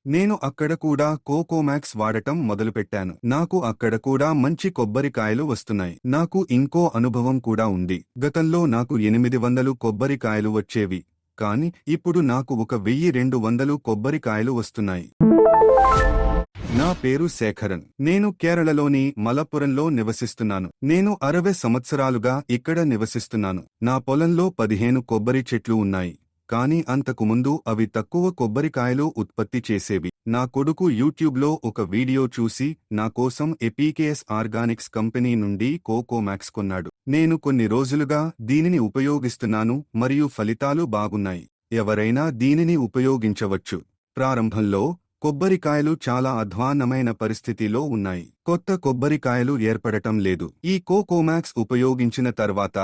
నేను అక్కడ కూడా కోకోమాక్స్ వాడటం మొదలుపెట్టాను. నాకు అక్కడ కూడా మంచి కొబ్బరికాయలు వస్తున్నాయి. నాకు ఇంకో అనుభవం కూడా ఉంది. గతంలో నాకు 800 కొబ్బరికాయలు వచ్చేవి. కాని ఇప్పుడు నాకు 1200 కొబ్బరికాయలు వస్తున్నాయి. నా పేరు శేఖరన్. నేను కేరళలోని మలప్పురంలో నివసిస్తున్నాను. నేను 60 సంవత్సరాలుగా ఇక్కడ నివసిస్తున్నాను. నా పొలంలో 15 కొబ్బరి చెట్లు ఉన్నాయి. కాని అంతకుముందు అవి తక్కువ కొబ్బరికాయలు ఉత్పత్తి చేసేవి. నా కొడుకు యూట్యూబ్లో ఒక వీడియో చూసి నా కోసం ఎపీకేఎస్ ఆర్గానిక్స్ కంపెనీ నుండి కోకోమాక్స్ కొన్నాడు. నేను కొన్ని రోజులుగా దీనిని ఉపయోగిస్తున్నాను మరియు ఫలితాలు బాగున్నాయి. ఎవరైనా దీనిని ఉపయోగించవచ్చు. ప్రారంభంలో కొబ్బరికాయలు చాలా అధ్వాన్నమైన పరిస్థితిలో ఉన్నాయి. కొత్త కొబ్బరికాయలు ఏర్పడటం లేదు. ఈ కోకోమాక్స్ ఉపయోగించిన తర్వాత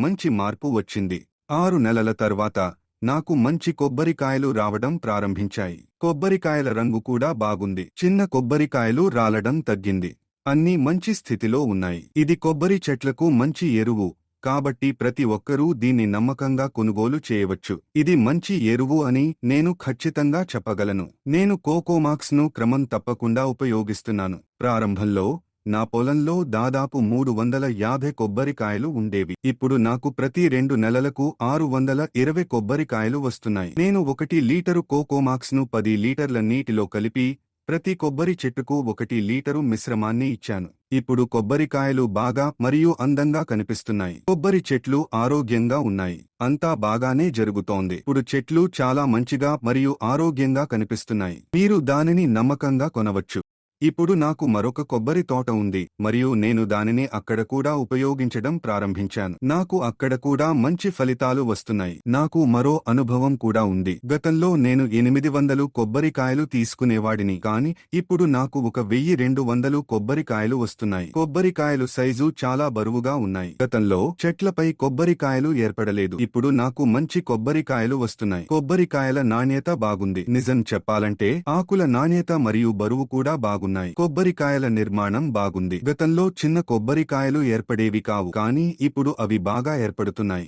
మంచి మార్పు వచ్చింది. 6 నెలల తర్వాత నాకు మంచి కొబ్బరికాయలు రావడం ప్రారంభించాయి. కొబ్బరికాయల రంగు కూడా బాగుంది. చిన్న కొబ్బరికాయలు రాలడం తగ్గింది. అన్నీ మంచి స్థితిలో ఉన్నాయి. ఇది కొబ్బరి చెట్లకు మంచి ఎరువు. కాబట్టి ప్రతి ఒక్కరూ దీన్ని నమ్మకంగా కొనుగోలు చేయవచ్చు. ఇది మంచి ఎరువు అని నేను ఖచ్చితంగా చెప్పగలను. నేను కోకోమాక్స్ను క్రమం తప్పకుండా ఉపయోగిస్తున్నాను. ప్రారంభంలో నా పొలంలో దాదాపు 350 కొబ్బరికాయలు ఉండేవి. ఇప్పుడు నాకు ప్రతి 2 నెలలకు 620 కొబ్బరికాయలు వస్తున్నాయి. నేను 1 లీటరు కోకోమాక్స్ను 10 లీటర్ల నీటిలో కలిపి ప్రతి కొబ్బరి చెట్టుకు 1 లీటరు మిశ్రమాన్ని ఇచ్చాను. ఇప్పుడు కొబ్బరికాయలు బాగా మరియు అందంగా కనిపిస్తున్నాయి. కొబ్బరి చెట్లు ఆరోగ్యంగా ఉన్నాయి. అంతా బాగానే జరుగుతోంది. ఇప్పుడు చెట్లు చాలా మంచిగా మరియు ఆరోగ్యంగా కనిపిస్తున్నాయి. మీరు దానిని నమ్మకంగా కొనవచ్చు. ఇప్పుడు నాకు మరొక కొబ్బరి తోట ఉంది మరియు నేను దానిని అక్కడ కూడా ఉపయోగించడం ప్రారంభించాను. నాకు అక్కడ కూడా మంచి ఫలితాలు వస్తున్నాయి. నాకు మరో అనుభవం కూడా ఉంది. గతంలో నేను 800 కొబ్బరికాయలు తీసుకునేవాడిని, కాని ఇప్పుడు నాకు 1200 కొబ్బరికాయలు వస్తున్నాయి. కొబ్బరికాయలు సైజు చాలా బరువుగా ఉన్నాయి. గతంలో చెట్లపై కొబ్బరికాయలు ఏర్పడలేదు. ఇప్పుడు నాకు మంచి కొబ్బరికాయలు వస్తున్నాయి. కొబ్బరికాయల నాణ్యత బాగుంది. నిజం చెప్పాలంటే ఆకుల నాణ్యత మరియు బరువు కూడా బాగుంది. కొబ్బరికాయల నిర్మాణం బాగుంది. గతంలో చిన్న కొబ్బరికాయలు ఏర్పడేవి కావు, కానీ ఇప్పుడు అవి బాగా ఏర్పడుతున్నాయి.